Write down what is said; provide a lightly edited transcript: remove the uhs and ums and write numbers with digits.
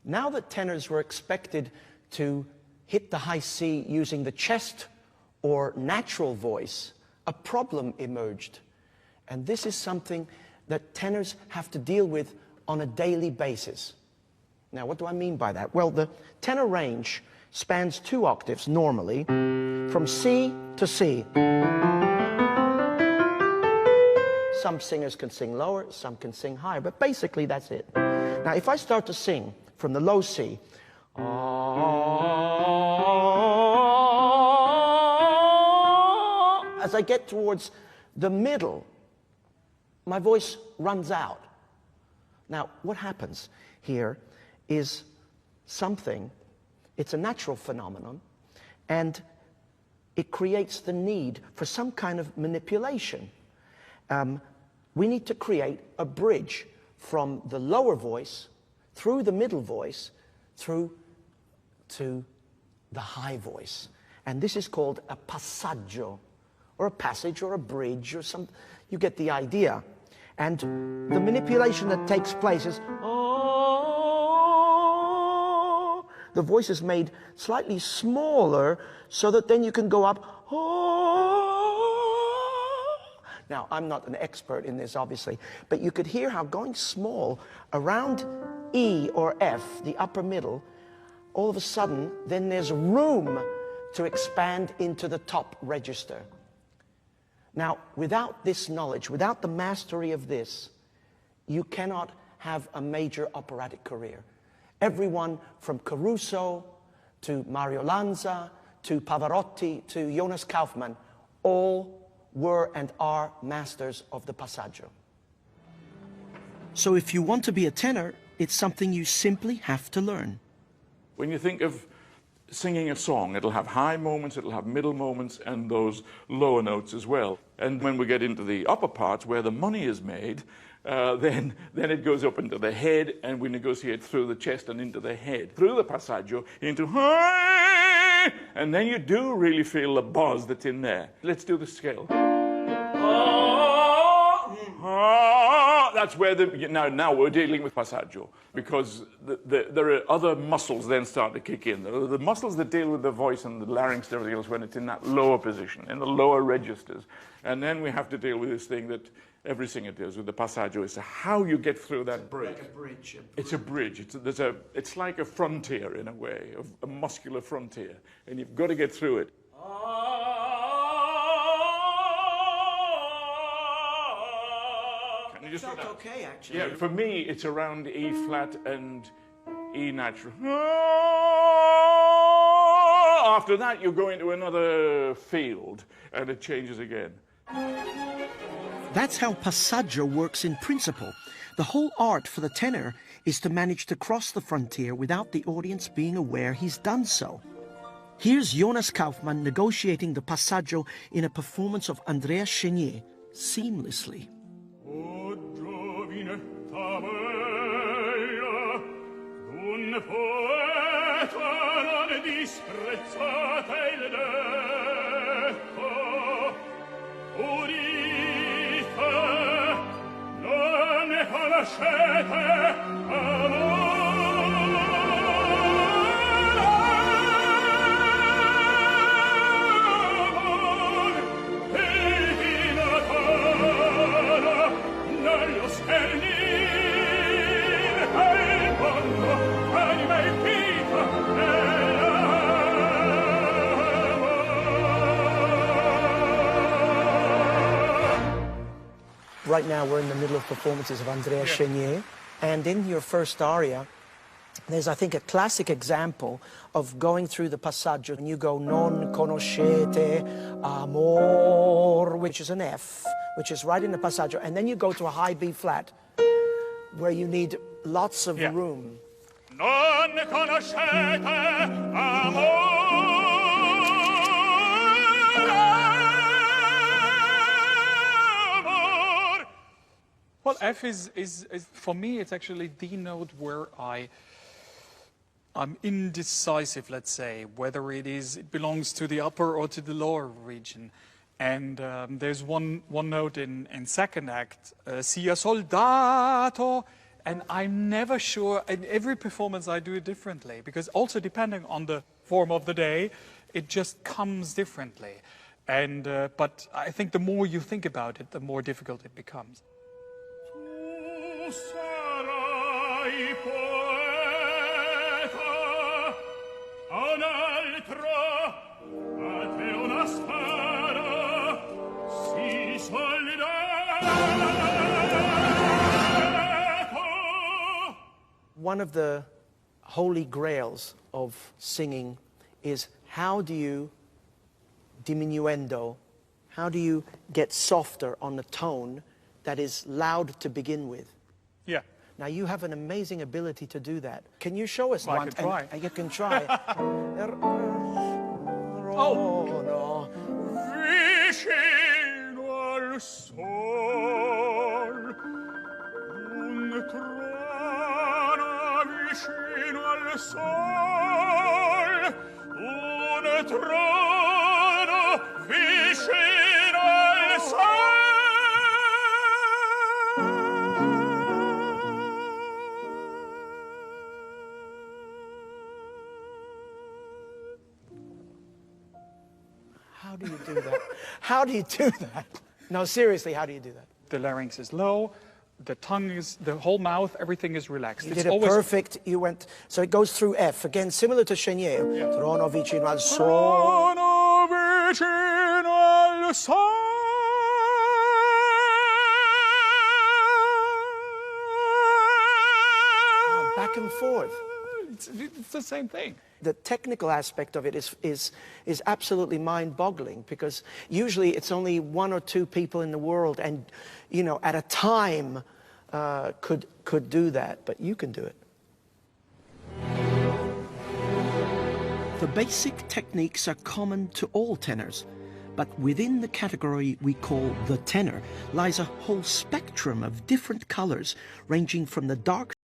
Now that tenors were expected to hit the high C using the chest or natural voice, a problem emerged. And this is something that tenors have to deal with on a daily basis. Now, what do I mean by that? Well, the tenor range spans 2 octaves normally, from C to C. Some singers can sing lower, some can sing higher, but basically that's it. Now, if I start to sing from the low C, as I get towards the middle, my voice runs out. Now, what happens here is something, it's a natural phenomenon, and it creates the need for some kind of manipulation. We need to create a bridge from the lower voice, through the middle voice, through to the high voice. And this is called a passaggio, or a passage, or a bridge, or some, you get the idea. And the manipulation that takes place is, oh, the voice is made slightly smaller so that then you can go up, oh. Now, I'm not an expert in this, obviously, but you could hear how going small around E or F, the upper middle, all of a sudden, then there's room to expand into the top register. Now, without this knowledge, without the mastery of this, you cannot have a major operatic career. Everyone from Caruso to Mario Lanza to Pavarotti to Jonas Kaufmann, all were and are masters of the passaggio. So if you want to be a tenor, it's something you simply have to learn. When you think of singing a song, it'll have high moments, it'll have middle moments, and those lower notes as well. And when we get into the upper parts where the money is made, then it goes up into the head, and we negotiate through the chest and into the head, through the passaggio, into high, and then you do really feel the buzz that's in there. Let's do the scale. That's where now we're dealing with passaggio, because there are other muscles then start to kick in. The muscles that deal with the voice and the larynx and everything else when it's in that lower position, in the lower registers. And then we have to deal with this thing that every singer deals with, the passaggio, is how you get through that bridge. Like a bridge. It's a bridge. It's like a frontier in a way, a muscular frontier, and you've got to get through it. It felt okay, actually. Yeah, for me, it's around E flat and E natural. After that, you go into another field, and it changes again. That's how passaggio works in principle. The whole art for the tenor is to manage to cross the frontier without the audience being aware he's done so. Here's Jonas Kaufmann negotiating the passaggio in a performance of Andrea Chenier, seamlessly. Poeta non disprezzate il detto, udite, non ne conoscete amor, e di Natale nello schernir e il mondo anima e vita Right now we're in the middle of performances of Andrea Chenier, and in your first aria there's, I think, a classic example of going through the passaggio, and you go non conoscete amor, which is an F, which is right in the passaggio, and then you go to a high B flat where you need lots of room. non conoscete amor. Well, F is for me, it's actually the note where I'm indecisive, let's say, whether it belongs to the upper or to the lower region. And there's one note in second act, sia soldato, And I'm never sure, in every performance I do it differently, because also depending on the form of the day, it just comes differently. And, but I think the more you think about it, the more difficult it becomes. Tu sarai poeta, a un altro, a te una spada, si soldato. One of the holy grails of singing is how do you diminuendo, how do you get softer on the tone that is loud to begin with? Yeah. Now you have an amazing ability to do that. Can you show us I one? can try. And you can try. Oh. Vicino al sol, un trono vicino al sol, un trono vicino al sol. How do you do that? How do you do that? No, seriously, how do you do that? The larynx is low, the tongue is, the whole mouth, everything is relaxed. You It's did it always perfect. You went, so it goes through F, again, similar to Chenier. Trono vicino al sol. Trono vicino al sol. Back and forth. It's the same thing. The technical aspect of it is absolutely mind-boggling, because usually it's only one or two people in the world, and you know, at a time could do that, but you can do it. The basic techniques are common to all tenors, but within the category we call the tenor lies a whole spectrum of different colors, ranging from the dark